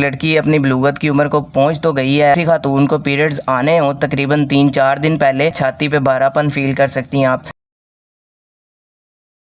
लड़की अपनी बलूगत की उम्र को पहुंच तो गई है। ऐसी खातून को पीरियड्स आने हो तकरीबन 3-4 दिन पहले छाती पे भारापन फील कर सकती हैं आप।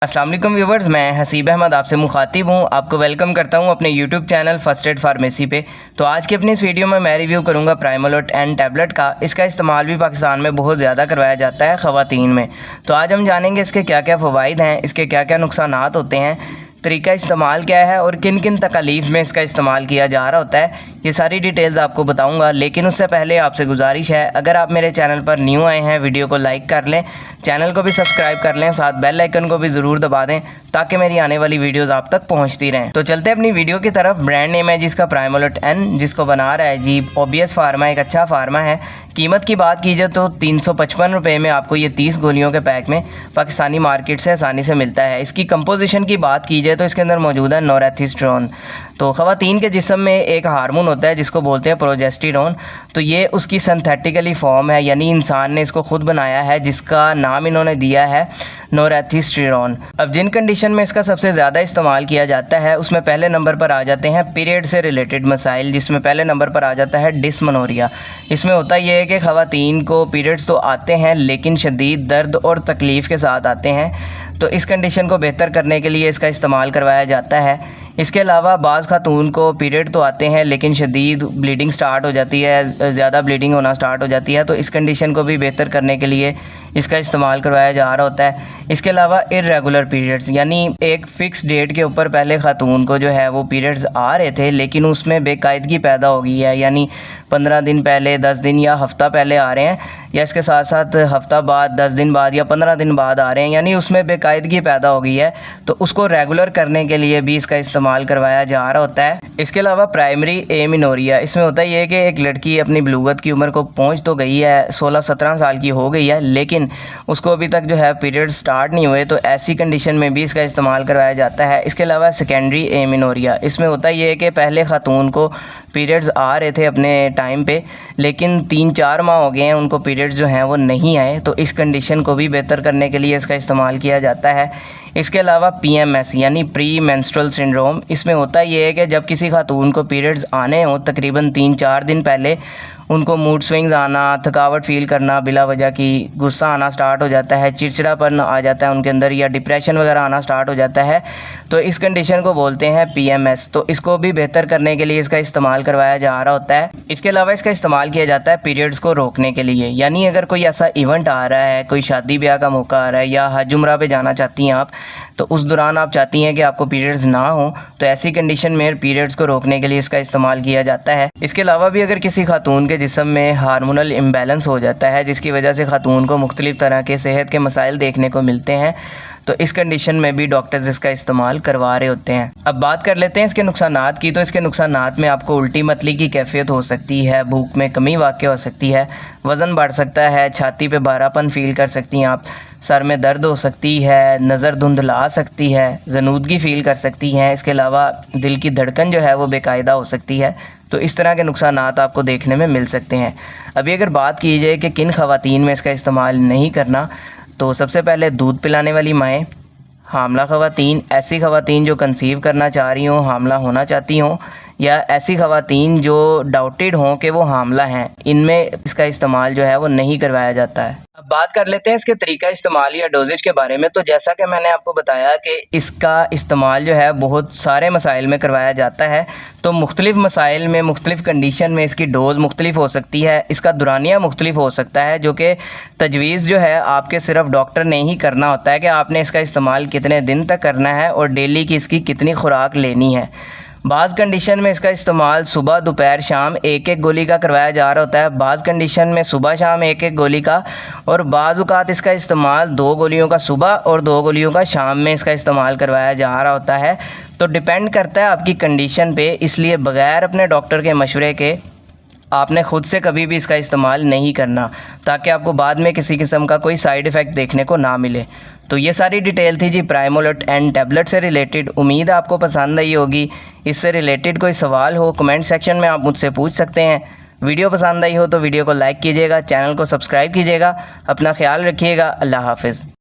अस्सलाम वालेकुम व्यूवर्स, मैं हसीब अहमद आपसे मुखातिब हूँ। आपको वेलकम करता हूँ अपने YouTube channel first aid pharmacy पे। तो आज की अपनी इस वीडियो में मैं रिव्यू करूँगा प्राइमोलोट एन टैबलेट का। इसका इस्तेमाल भी पाकिस्तान में बहुत ज़्यादा करवाया जाता है ख़वातीन में। तो आज हम जानेंगे इसके क्या क्या फ़वाइद हैं, इसके क्या क्या नुकसानात होते हैं, तरीका इस्तेमाल क्या है और किन किन तकालीफ में इसका इस्तेमाल किया जा रहा होता है, ये सारी डिटेल्स आपको बताऊंगा। लेकिन उससे पहले आपसे गुजारिश है, अगर आप मेरे चैनल पर न्यू आए हैं वीडियो को लाइक कर लें, चैनल को भी सब्सक्राइब कर लें, साथ बेल आइकन को भी ज़रूर दबा दें ताकि मेरी आने वाली वीडियोस आप तक पहुंचती रहें। तो चलते हैं अपनी वीडियो की तरफ। ब्रांड नेम है जिसका प्राइमोलोट एन, जिसको बना रहा है जी ओबीएस फार्मा, एक अच्छा फार्मा है। कीमत की बात की जाए तो 355 रुपये में आपको ये 30 गोलियों के पैक में पाकिस्तानी मार्केट से आसानी से मिलता है। इसकी कंपोजिशन की बात की जाए तो इसके अंदर मौजूद है नोरेथिस्ट्रोन। तो ख़वातीन के जिस्म में एक हार्मोन होता है जिसको बोलते हैं प्रोजेस्टेरोन। तो ये उसकी सिंथेटिकली फॉर्म है, यानी इंसान ने इसको खुद बनाया है, जिसका नाम इन्होंने दिया है नोरेथिस्ट्रोन। अब जिन कंडीशन में इसका सबसे ज़्यादा इस्तेमाल किया जाता है उसमें पहले नंबर पर आ जाते हैं पीरियड से रिलेटेड मसाइल, जिसमें पहले नंबर पर आ जाता है डिस्मेनोरिया। इसमें होता यह है कि ख़वातीन को पीरियड्स तो आते हैं लेकिन शदीद दर्द और तकलीफ़ के साथ आते हैं। तो इस कंडीशन को बेहतर करने के लिए इसका इस्तेमाल करवाया जाता है। इसके अलावा बाज़ खातून को पीरियड तो आते हैं लेकिन शदीद ब्लीडिंग स्टार्ट हो जाती है, ज़्यादा ब्लीडिंग होना स्टार्ट हो जाती है। तो इस कंडीशन को भी बेहतर करने के लिए इसका इस्तेमाल करवाया जा रहा होता है। इसके अलावा इर्रेगुलर पीरियड्स, यानी एक फ़िक्स डेट के ऊपर पहले खातून को जो है वो पीरियड्स आ रहे थे लेकिन उसमें बेकायदगी पैदा हो गई है, यानी 15 दिन पहले, 10 दिन या हफ़्ता पहले आ रहे हैं, या इसके साथ साथ हफ़्ता बाद, 10 दिन बाद या 15 दिन बाद आ रहे हैं, यानी उसमें बेकायदगी पैदा हो गई है। तो उसको रेगुलर करने के लिए भी इसका इस्तेमाल करवाया जा रहा होता है। इसके अलावा प्राइमरी एमिनोरिया, इसमें होता यह है कि एक लड़की अपनी बलूगत की उम्र को पहुंच तो गई है, 16-17 साल की हो गई है, लेकिन उसको अभी तक जो है पीरियड स्टार्ट नहीं हुए। तो ऐसी कंडीशन में भी इसका इस्तेमाल करवाया जाता है। इसके अलावा सेकेंडरी एमिनोरिया, इसमें होता यह है कि पहले खातून को पीरियड्स आ रहे थे अपने टाइम पे, लेकिन 3-4 माह हो गए हैं उनको पीरियड्स जो हैं वो नहीं आए। तो इस कंडीशन को भी बेहतर करने के लिए इसका इस्तेमाल किया जाता है। इसके अलावा PMS यानी प्री मेंस्ट्रुअल सिंड्रोम, इसमें होता ये है कि जब किसी खातून को पीरियड्स आने हों तकरीबन 3-4 दिन पहले उनको मूड स्विंग्स आना, थकावट फील करना बिला वजह की, गुस्सा आना स्टार्ट हो जाता है, चिड़चिड़ापन आ जाता है उनके अंदर, या डिप्रेशन वगैरह आना स्टार्ट हो जाता है। तो इस कंडीशन को बोलते हैं PMS। तो इसको भी बेहतर करने के लिए इसका इस्तेमाल करवाया जा रहा होता है। इसके अलावा इसका इस्तेमाल किया जाता है पीरियड्स को रोकने के लिए, यानी अगर कोई ऐसा इवेंट आ रहा है, कोई शादी ब्याह का मौका आ रहा है या हज उम्रा पे जाना चाहती हैं आप, तो उस दौरान आप चाहती हैं कि आपको पीरियड्स ना हो, तो ऐसी कंडीशन में पीरियड्स को रोकने के लिए इसका इस्तेमाल किया जाता है। इसके अलावा भी अगर किसी खातून के जिस्म में हार्मोनल इम्बैलेंस हो जाता है जिसकी वजह से खातून को मुख्तलिफ तरह के सेहत के मसाइल देखने को मिलते हैं, तो इस कंडीशन में भी डॉक्टर्स इसका इस्तेमाल करवा रहे होते हैं। अब बात कर लेते हैं इसके नुकसानात की। तो इसके नुकसानात में आपको उल्टी मतली की कैफियत हो सकती है, भूख में कमी वाक़ई हो सकती है, वज़न बढ़ सकता है, छाती पे भारापन फील कर सकती हैं आप, सर में दर्द हो सकती है, नज़र धुंधला सकती है, गनूदगी फ़ील कर सकती हैं। इसके अलावा दिल की धड़कन जो है वो बेकायदा हो सकती है। तो इस तरह के नुकसानात आपको देखने में मिल सकते हैं। अभी अगर बात की जाए कि किन ख़वातीन में इसका इस्तेमाल नहीं करना, तो सबसे पहले दूध पिलाने वाली माएँ, हामला ख़वातीन, ऐसी ख़वातीन जो कंसीव करना चाह रही हों, हामला होना चाहती हों, या ऐसी ख़वातीन जो डाउटेड हों कि वो हामला हैं, इनमें इसका इस्तेमाल जो है वो नहीं करवाया जाता है। अब बात कर लेते हैं इसके तरीका इस्तेमाल या डोजेज के बारे में। तो जैसा कि मैंने आपको बताया कि इसका इस्तेमाल जो है बहुत सारे मसाइल में करवाया जाता है। तो मुख्तलिफ मसाइल में, मुख्तलिफ कंडीशन में इसकी डोज़ मुख्तलिफ हो सकती है, इसका दुरानिया मुख्तलिफ हो सकता है, जो कि तजवीज़ जो है आपके सिर्फ डॉक्टर ने ही करना होता है कि आपने इसका इस्तेमाल कितने दिन तक करना है और डेली की इसकी कितनी खुराक लेनी है। बाज़ कंडीशन में इसका इस्तेमाल सुबह, दोपहर, शाम एक एक गोली का करवाया जा रहा होता है। बाज़ कंडीशन में सुबह शाम एक एक गोली का, और बाज़ औक़ात इसका इस्तेमाल 2 गोलियों का सुबह और 2 गोलियों का शाम में इसका इस्तेमाल करवाया जा रहा होता है। तो डिपेंड करता है आपकी कंडीशन पे, इसलिए बग़ैर अपने डॉक्टर के मशवरे के आपने ख़ुद से कभी भी इसका इस्तेमाल नहीं करना, ताकि आपको बाद में किसी किस्म का कोई साइड इफ़ेक्ट देखने को ना मिले। तो ये सारी डिटेल थी जी प्राइमोलोट एन टैबलेट से रिलेटेड। उम्मीद है आपको पसंद आई होगी। इससे रिलेटेड कोई सवाल हो कमेंट सेक्शन में आप मुझसे पूछ सकते हैं। वीडियो पसंद आई हो तो वीडियो को लाइक कीजिएगा, चैनल को सब्सक्राइब कीजिएगा। अपना ख्याल रखिएगा। अल्लाह हाफ़िज़।